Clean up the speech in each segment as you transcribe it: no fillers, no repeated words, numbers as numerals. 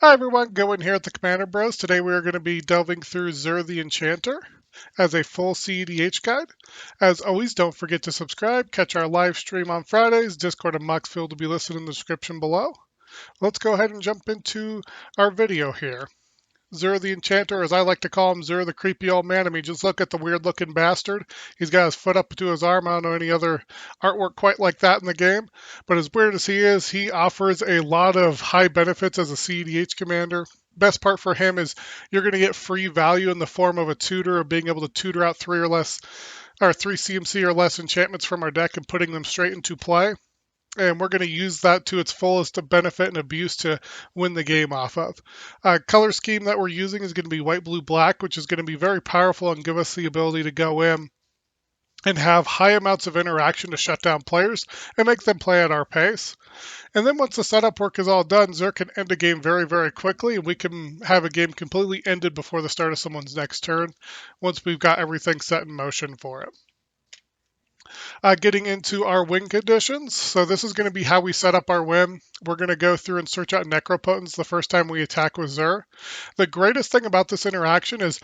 Hi everyone, Going here at the Commander Bros. Today we are going to be delving through Zur the Enchanter as a full CEDH guide. As always, don't forget to subscribe, catch our live stream on Fridays, Discord and Muxfield will be listed in the description below. Let's go ahead and jump into our video here. Zur the Enchanter, as I like to call him, Zur the creepy old man. I mean, just look at the weird looking bastard. He's got his foot up to his arm. I don't know any other artwork quite like that in the game. But as weird as he is, he offers a lot of high benefits as a CEDH commander. Best part for him is you're going to get free value in the form of a tutor, of being able to tutor out three CMC or less enchantments from our deck and putting them straight into play. And we're going to use that to its fullest benefit and abuse to win the game off of. Color scheme that we're using is going to be white, blue, black, which is going to be very powerful and give us the ability to go in and have high amounts of interaction to shut down players and make them play at our pace. And then once the setup work is all done, Zur can end a game very, very quickly, and we can have a game completely ended before the start of someone's next turn once we've got everything set in motion for it. Getting into our win conditions. So this is going to be how we set up our win. We're going to go through and search out Necropotence the first time we attack with Zur. The greatest thing about this interaction is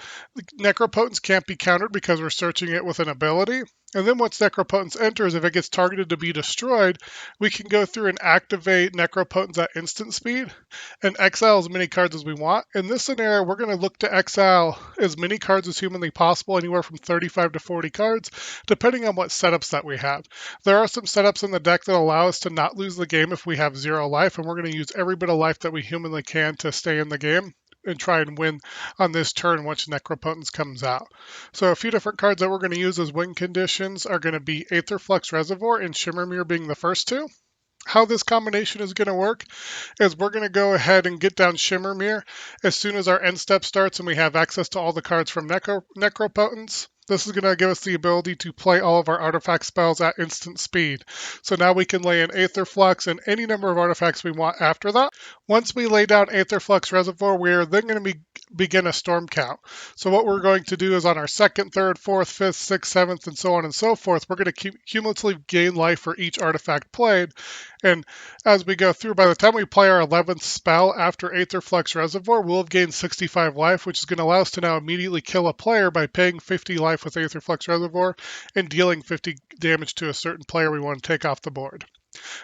Necropotence can't be countered because we're searching it with an ability. And then once Necropotence enters, if it gets targeted to be destroyed, we can go through and activate Necropotence at instant speed and exile as many cards as we want. In this scenario, we're going to look to exile as many cards as humanly possible, anywhere from 35 to 40 cards, depending on what setups that we have. There are some setups in the deck that allow us to not lose the game if we have 0 life, and we're going to use every bit of life that we humanly can to stay in the game and try and win on this turn once Necropotence comes out. So a few different cards that we're going to use as win conditions are going to be Aetherflux Reservoir and Shimmer Myr being the first two. How this combination is going to work is we're going to go ahead and get down Shimmer Myr as soon as our end step starts and we have access to all the cards from Necropotence. This is going to give us the ability to play all of our artifact spells at instant speed. So now we can lay in Aetherflux and any number of artifacts we want after that. Once we lay down Aetherflux Reservoir, we're then going to begin a storm count. So what we're going to do is on our second, third, fourth, fifth, sixth, seventh, and so on and so forth, we're going to cumulatively gain life for each artifact played. And as we go through, by the time we play our 11th spell after Aetherflux Reservoir, we'll have gained 65 life, which is going to allow us to now immediately kill a player by paying 50 life with Aetherflux Reservoir and dealing 50 damage to a certain player we want to take off the board.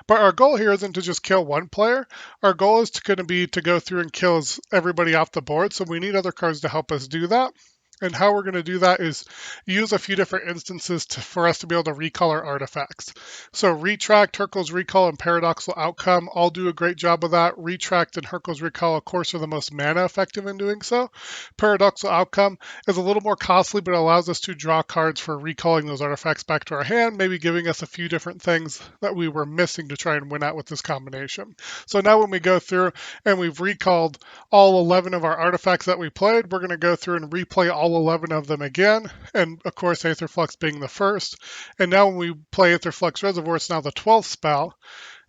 But our goal here isn't to just kill one player. Our goal is going to be to go through and kill everybody off the board, so we need other cards to help us do that. And how we're going to do that is use a few different instances for us to be able to recall our artifacts. So Retract, Hurkyl's Recall, and Paradoxical Outcome all do a great job of that. Retract and Hurkyl's Recall, of course, are the most mana effective in doing so. Paradoxical Outcome is a little more costly, but allows us to draw cards for recalling those artifacts back to our hand, maybe giving us a few different things that we were missing to try and win out with this combination. So now when we go through and we've recalled all 11 of our artifacts that we played, we're going to go through and replay all 11 of them again, and of course Aetherflux being the first. And now when we play Aetherflux Reservoir, it's now the 12th spell,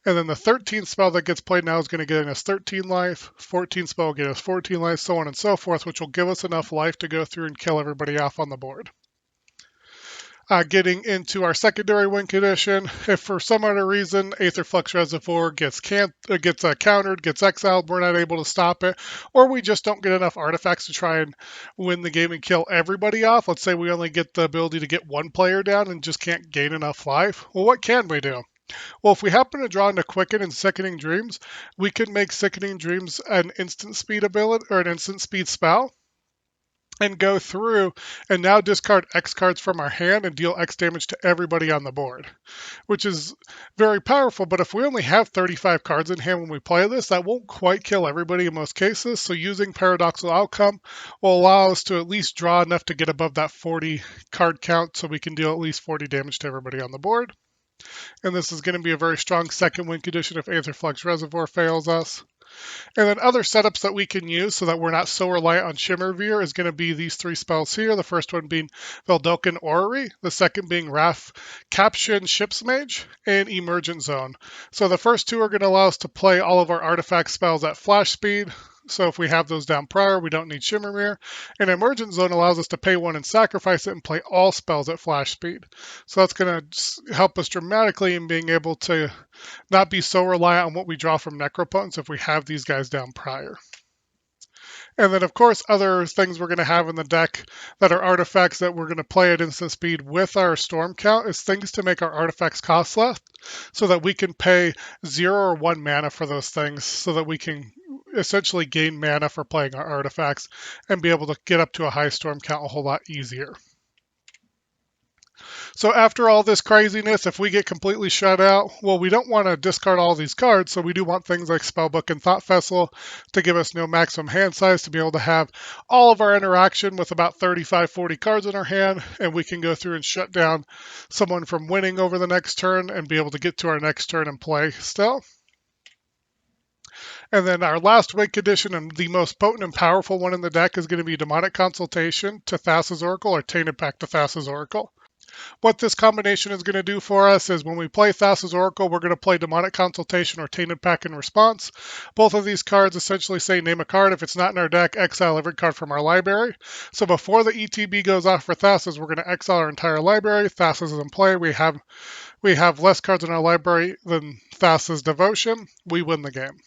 and then the 13th spell that gets played now is going to get us 13 life, 14th spell will get us 14 life, so on and so forth, which will give us enough life to go through and kill everybody off on the board. Getting into our secondary win condition, if for some other reason Aetherflux Reservoir gets countered, gets exiled, we're not able to stop it, or we just don't get enough artifacts to try and win the game and kill everybody off. Let's say we only get the ability to get one player down and just can't gain enough life. Well, what can we do? Well, if we happen to draw into Quicken and Sickening Dreams, we can make Sickening Dreams an instant speed ability or an instant speed spell, and go through and now discard X cards from our hand and deal X damage to everybody on the board, which is very powerful. But if we only have 35 cards in hand when we play this, that won't quite kill everybody in most cases. So using Paradoxical Outcome will allow us to at least draw enough to get above that 40 card count so we can deal at least 40 damage to everybody on the board. And this is going to be a very strong second win condition if Aetherflux Reservoir fails us. And then other setups that we can use so that we're not so reliant on Shimmer Myr is going to be these three spells here. The first one being Veldokin Orrery, the second being Wrath Caption Ship's Mage, and Emergent Zone. So the first two are going to allow us to play all of our artifact spells at flash speed. So if we have those down prior, we don't need Shimmer Myr. And Emergent Zone allows us to pay one and sacrifice it and play all spells at flash speed. So that's going to help us dramatically in being able to not be so reliant on what we draw from Necropotence if we have these guys down prior. And then, of course, other things we're going to have in the deck that are artifacts that we're going to play at instant speed with our storm count is things to make our artifacts cost less so that we can pay 0 or 1 mana for those things so that we can essentially gain mana for playing our artifacts and be able to get up to a high storm count a whole lot easier. So after all this craziness, if we get completely shut out, well, we don't want to discard all these cards, so we do want things like Spellbook and Thought Vessel to give us no maximum hand size to be able to have all of our interaction with about 35, 40 cards in our hand, and we can go through and shut down someone from winning over the next turn and be able to get to our next turn and play still. And then our last win condition and the most potent and powerful one in the deck is going to be Demonic Consultation to Thassa's Oracle or Tainted Pact to Thassa's Oracle. What this combination is going to do for us is when we play Thassa's Oracle, we're going to play Demonic Consultation or Tainted Pact in response. Both of these cards essentially say name a card. If it's not in our deck, exile every card from our library. So before the ETB goes off for Thassa's, we're going to exile our entire library. Thassa's is in play. We have less cards in our library than Thassa's Devotion. We win the game.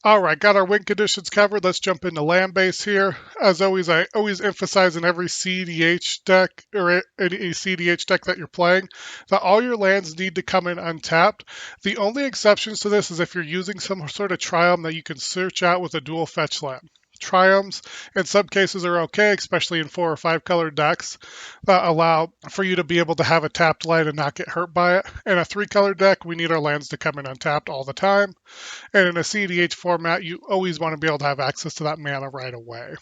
All right, got our win conditions covered. Let's jump into land base here. As always, I always emphasize in every CEDH deck or any CEDH deck that you're playing that all your lands need to come in untapped. The only exceptions to this is if you're using some sort of triumph that you can search out with a dual fetch land. Triumphs in some cases are okay, especially in 4 or 5 color decks that allow for you to be able to have a tapped land and not get hurt by it. In a 3 color deck, we need our lands to come in untapped all the time. And in a CEDH format, you always want to be able to have access to that mana right away.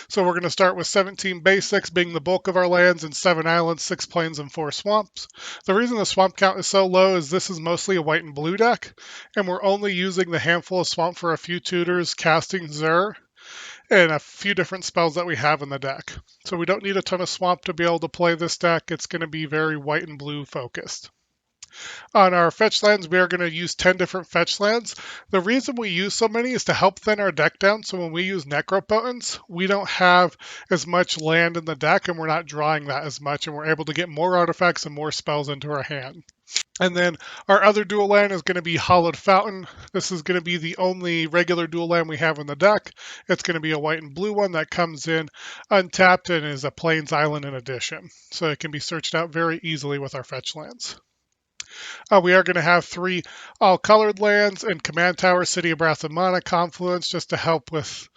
So we're going to start with 17 basics being the bulk of our lands and 7 islands, 6 plains, and 4 swamps. The reason the swamp count is so low is this is mostly a white and blue deck, and we're only using the handful of swamp for a few tutors, casting Zur, and a few different spells that we have in the deck. So we don't need a ton of swamp to be able to play this deck. It's going to be very white and blue focused. On our fetch lands, we are going to use 10 different fetch lands. The reason we use so many is to help thin our deck down, so when we use Necropotence, we don't have as much land in the deck and we're not drawing that as much, and we're able to get more artifacts and more spells into our hand. And then our other dual land is going to be Hollowed Fountain. This is going to be the only regular dual land we have in the deck. It's going to be a white and blue one that comes in untapped and is a Plains Island in addition. So it can be searched out very easily with our fetch lands. We are going to have 3 all-colored lands and Command Tower, City of Brass and Mana, Confluence, just to help with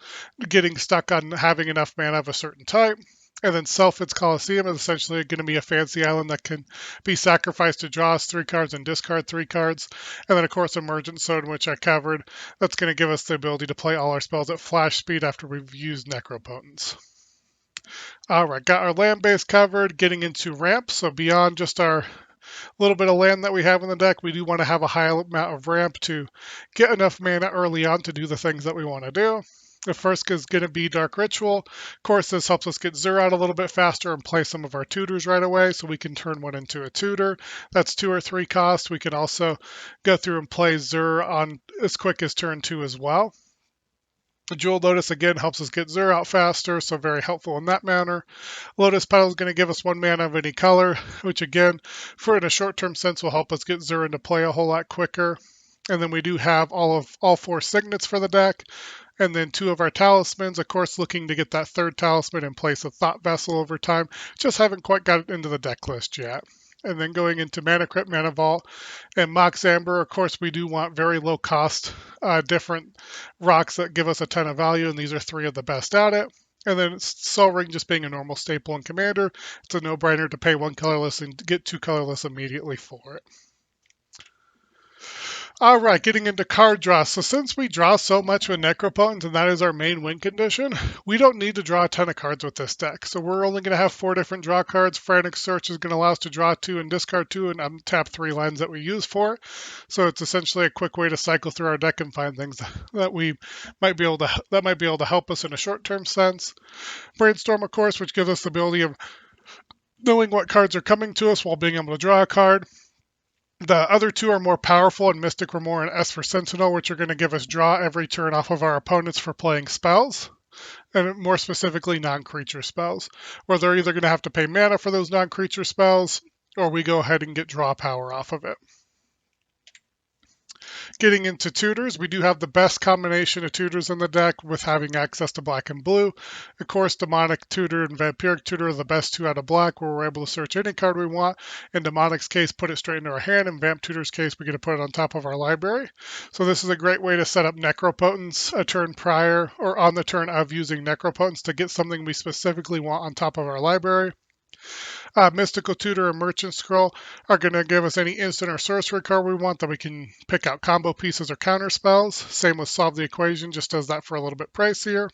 getting stuck on having enough mana of a certain type. And then Selfrid's Coliseum is essentially going to be a fancy island that can be sacrificed to draw us 3 cards and discard 3 cards. And then, of course, Emergent Zone, which I covered. That's going to give us the ability to play all our spells at flash speed after we've used Necropotence. All right, got our land base covered, getting into ramp. So beyond just our little bit of land that we have in the deck, we do want to have a high amount of ramp to get enough mana early on to do the things that we want to do. The first is going to be Dark Ritual. Of course, this helps us get Zur out a little bit faster and play some of our tutors right away, so we can turn one into a tutor. That's 2 or 3 cost. We can also go through and play Zur on as quick as turn 2 as well. The Jewel Lotus, again, helps us get Zur out faster, so very helpful in that manner. Lotus Petal is going to give us 1 mana of any color, which again, for in a short-term sense, will help us get Zur into play a whole lot quicker. And then we do have all 4 signets for the deck. And then 2 of our talismans, of course, looking to get that 3rd talisman in place of Thought Vessel over time. Just haven't quite got it into the deck list yet. And then going into Mana Crypt, Mana Vault, and Mox Amber, of course, we do want very low cost, different rocks that give us a ton of value, and these are 3 of the best at it. And then Soul Ring just being a normal staple in Commander. It's a no-brainer to pay 1 colorless and get 2 colorless immediately for it. All right, getting into card draw. So since we draw so much with Necropotence, and that is our main win condition, we don't need to draw a ton of cards with this deck. So we're only going to have 4 different draw cards. Frantic Search is going to allow us to draw 2 and discard 2 and untap 3 lands that we use for it. So it's essentially a quick way to cycle through our deck and find things that we might be able to help us in a short-term sense. Brainstorm, of course, which gives us the ability of knowing what cards are coming to us while being able to draw a card. The other 2 are more powerful in Mystic Remore and S for Sentinel, which are going to give us draw every turn off of our opponents for playing spells, and more specifically non-creature spells, where they're either going to have to pay mana for those non-creature spells, or we go ahead and get draw power off of it. Getting into tutors, we do have the best combination of tutors in the deck with having access to black and blue. Of course, demonic tutor and vampiric tutor are the best two out of black, where we're able to search any card we want. In demonic's case, put it straight into our hand. In vamp tutor's case, we get to put it on top of our library. So this is a great way to set up necropotence a turn prior or on the turn of using necropotence to get something we specifically want on top of our library. Mystical Tutor and Merchant Scroll are going to give us any instant or sorcery card we want that we can pick out combo pieces or counter spells. Same with Solve the Equation, just does that for a little bit pricier.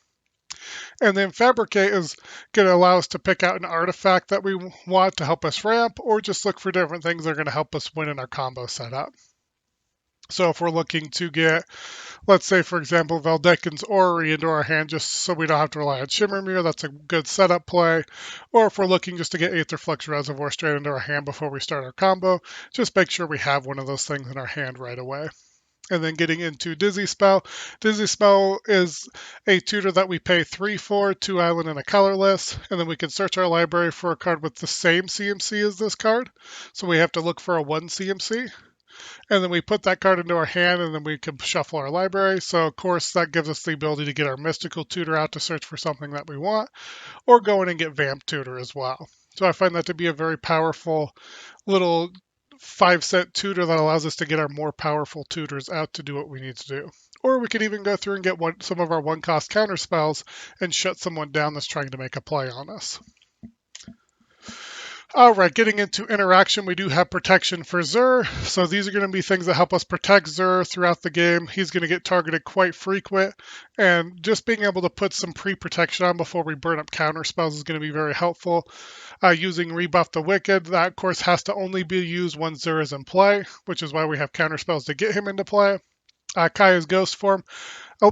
And then Fabricate is going to allow us to pick out an artifact that we want to help us ramp, or just look for different things that are going to help us win in our combo setup. So if we're looking to get, let's say, for example, Valdekin's Orrery into our hand just so we don't have to rely on Shimmer Myr, that's a good setup play. Or if we're looking just to get Aetherflux Reservoir straight into our hand before we start our combo, just make sure we have one of those things in our hand right away. And then getting into Dizzy Spell. Dizzy Spell is a tutor that we pay 3 for, 2 island and a colorless, and then we can search our library for a card with the same CMC as this card. So we have to look for a 1 CMC. And then we put that card into our hand, and then we can shuffle our library. So, of course, that gives us the ability to get our Mystical Tutor out to search for something that we want, or go in and get Vamp Tutor as well. So I find that to be a very powerful little 5-cent tutor that allows us to get our more powerful tutors out to do what we need to do. Or we could even go through and get some of our one-cost counter spells and shut someone down that's trying to make a play on us. All right, getting into interaction, we do have protection for Zur. So these are going to be things that help us protect Zur throughout the game. He's going to get targeted quite frequent, and just being able to put some pre-protection on before we burn up counter spells is going to be very helpful. Using Rebuff the Wicked, that of course has to only be used when Zur is in play, which is why we have counter spells to get him into play. Kaya's Ghost Form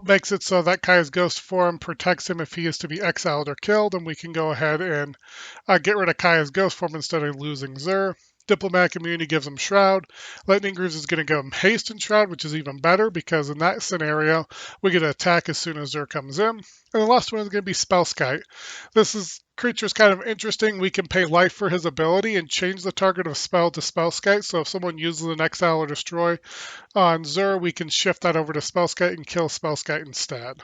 makes it so that Kaya's Ghost Form protects him if he is to be exiled or killed, and we can go ahead and get rid of Kaya's Ghost Form instead of losing Zur. Diplomatic Immunity gives him Shroud. Lightning Greaves is going to give him Haste and Shroud, which is even better because in that scenario, we get to attack as soon as Zur comes in. And the last one is going to be Spellskite. This creature's kind of interesting. We can pay life for his ability and change the target of spell to Spellskite. So if someone uses an Exile or Destroy on Zur, we can shift that over to Spellskite and kill Spellskite instead.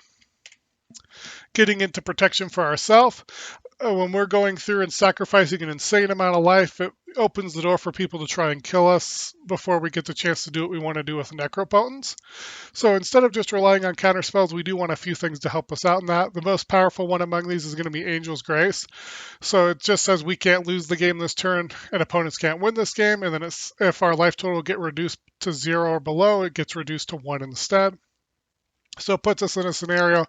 Getting into protection for ourselves. When we're going through and sacrificing an insane amount of life, it opens the door for people to try and kill us before we get the chance to do what we want to do with necropotence. So instead of just relying on counter spells, we do want a few things to help us out in that. The most powerful one among these is going to be Angel's Grace. So it just says we can't lose the game this turn and opponents can't win this game. And then if our life total get reduced to 0 or below, it gets reduced to 1 instead. So it puts us in a scenario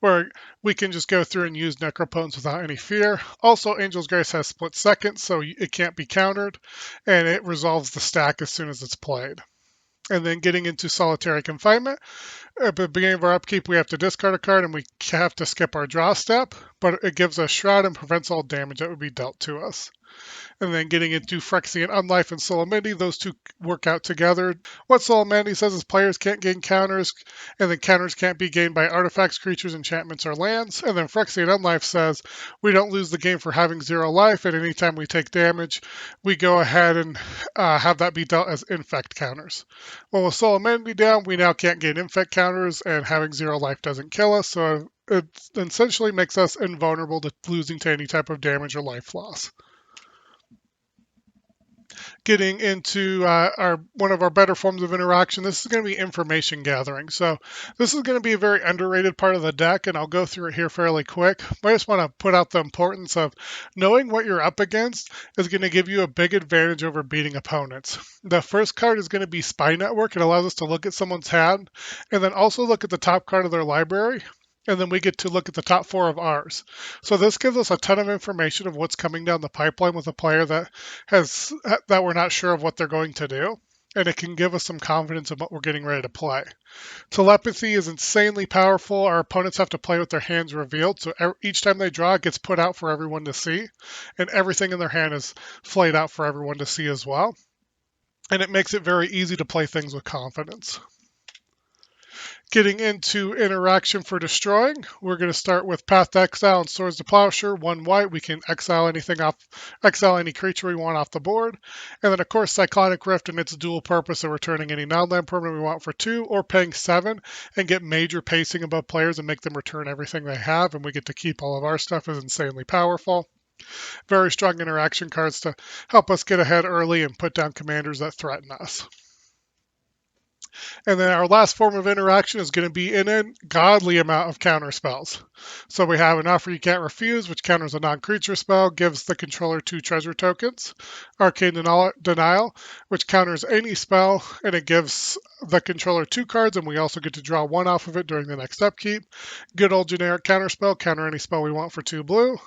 where we can just go through and use necropotence without any fear. Also, Angel's Grace has split second, so it can't be countered, and it resolves the stack as soon as it's played. And then getting into Solitary Confinement. At the beginning of our upkeep, we have to discard a card, and we have to skip our draw step, but it gives us Shroud and prevents all damage that would be dealt to us. And then getting into Phyrexian Unlife and Solemnity, those two work out together. What Solemnity says is players can't gain counters, and then counters can't be gained by artifacts, creatures, enchantments, or lands. And then Phyrexian Unlife says we don't lose the game for having 0 life, and anytime we take damage, we go ahead and have that be dealt as infect counters. Well, with Solemnity down, we now can't gain infect counters, and having 0 life doesn't kill us, so it essentially makes us invulnerable to losing to any type of damage or life loss. Getting into one of our better forms of interaction, this is going to be information gathering. So this is going to be a very underrated part of the deck, and I'll go through it here fairly quick. But I just want to put out the importance of knowing what you're up against is going to give you a big advantage over beating opponents. The first card is going to be Spy Network. It allows us to look at someone's hand and then also look at the top card of their library. And then we get to look at the top 4 of ours. So this gives us a ton of information of what's coming down the pipeline with a player that we're not sure of what they're going to do. And it can give us some confidence in what we're getting ready to play. Telepathy is insanely powerful. Our opponents have to play with their hands revealed. So each time they draw, it gets put out for everyone to see. And everything in their hand is flayed out for everyone to see as well. And it makes it very easy to play things with confidence. Getting into interaction for destroying, we're going to start with Path to Exile and Swords to Plowshare. 1 white, we can exile any creature we want off the board. And then of course Cyclonic Rift and its dual purpose of returning any non-land permanent we want for 2, or paying 7 and get major pacing above players and make them return everything they have, and we get to keep all of our stuff, is insanely powerful. Very strong interaction cards to help us get ahead early and put down commanders that threaten us. And then our last form of interaction is going to be an ungodly amount of counter spells. So we have an Offer You Can't Refuse, which counters a non-creature spell, gives the controller 2 treasure tokens. Arcane Denial, which counters any spell, and it gives the controller 2 cards, and we also get to draw 1 off of it during the next upkeep. Good old generic counterspell, counter any spell we want for 2 blue.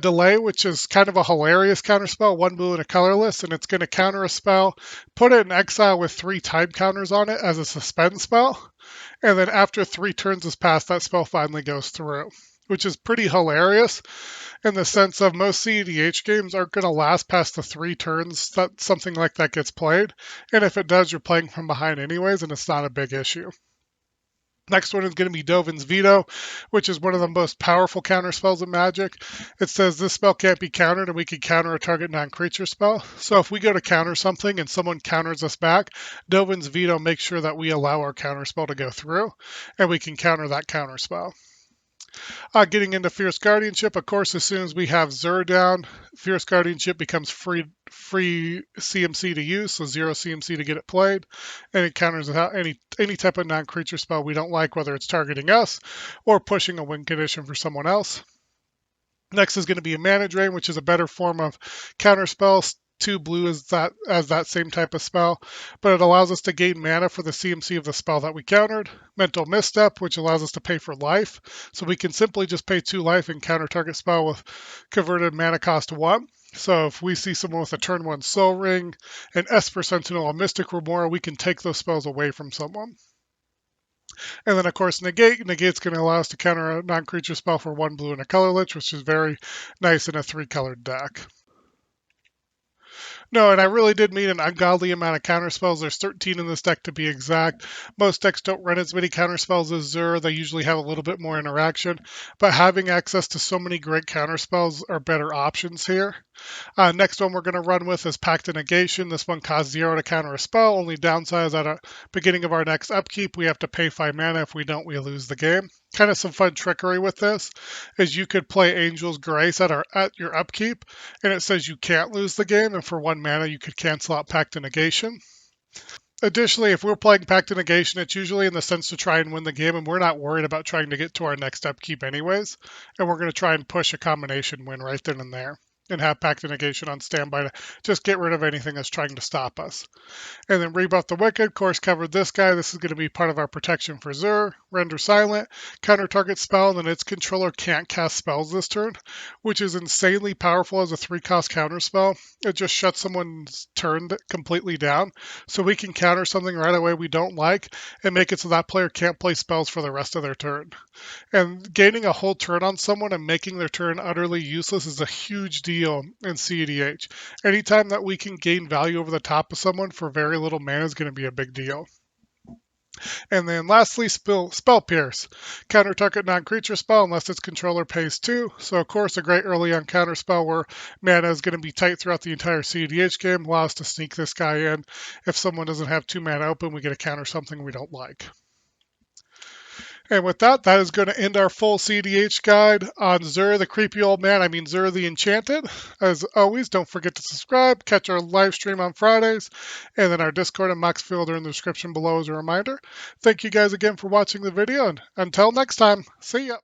Delay, which is kind of a hilarious counterspell, 1 blue and a colorless, and it's going to counter a spell, put it in exile with 3 time counters on it as a suspend spell, and then after 3 turns has passed, that spell finally goes through, which is pretty hilarious in the sense of most CEDH games aren't going to last past the 3 turns that something like that gets played, and if it does, you're playing from behind anyways, and it's not a big issue. Next one is going to be Dovin's Veto, which is one of the most powerful counter spells in Magic. It says this spell can't be countered, and we can counter a target non-creature spell. So if we go to counter something and someone counters us back, Dovin's Veto makes sure that we allow our counter spell to go through, and we can counter that counter spell. Getting into Fierce Guardianship, of course, as soon as we have Zur down, Fierce Guardianship becomes free CMC to use, so 0 CMC to get it played, and it counters any type of non-creature spell we don't like, whether it's targeting us or pushing a win condition for someone else. Next is going to be a Mana Drain, which is a better form of counter spells. 2 blue as that same type of spell, but it allows us to gain mana for the CMC of the spell that we countered. Mental Misstep, which allows us to pay for life, so we can simply just pay 2 life and counter target spell with converted mana cost 1. So if we see someone with a turn 1 Soul Ring, an Esper Sentinel, a Mystic Remora, we can take those spells away from someone. And then, of course, Negate. Negate's going to allow us to counter a non-creature spell for 1 blue and a colorless, which is very nice in a 3-colored deck. No, and I really did mean an ungodly amount of counterspells. There's 13 in this deck to be exact. Most decks don't run as many counterspells as Zur. They usually have a little bit more interaction, but having access to so many great counterspells are better options here. Next one we're going to run with is Pact of Negation. This one costs 0 to counter a spell. Only downside is at the beginning of our next upkeep, we have to pay 5 mana. If we don't, we lose the game. Kind of some fun trickery with this is you could play Angel's Grace at your upkeep, and it says you can't lose the game, and for 1 mana you could cancel out Pact of Negation. Additionally, if we're playing Pact of Negation, it's usually in the sense to try and win the game, and we're not worried about trying to get to our next upkeep anyways, and we're going to try and push a combination win right then and there, and have Pact of Negation on standby to just get rid of anything that's trying to stop us. And then Rebuff the Wicked, of course, covered this guy. This is going to be part of our protection for Zur. Render Silent, counter target spell, and then its controller can't cast spells this turn, which is insanely powerful as a 3-cost counter spell. It just shuts someone's turn completely down, so we can counter something right away we don't like and make it so that player can't play spells for the rest of their turn. And gaining a whole turn on someone and making their turn utterly useless is a huge deal in CEDH. Anytime that we can gain value over the top of someone for very little mana is going to be a big deal. And then lastly, Spell Pierce. Counter target non-creature spell unless its controller pays 2. So of course a great early on counter spell where mana is going to be tight throughout the entire CEDH game. Allow us to sneak this guy in. If someone doesn't have 2 mana open, we get to counter something we don't like. And with that, that is going to end our full CEDH guide on Zur the Creepy Old Man. I mean, Zur the Enchanted. As always, don't forget to subscribe, catch our live stream on Fridays, and then our Discord and Mox Field are in the description below as a reminder. Thank you guys again for watching the video, and until next time, see ya.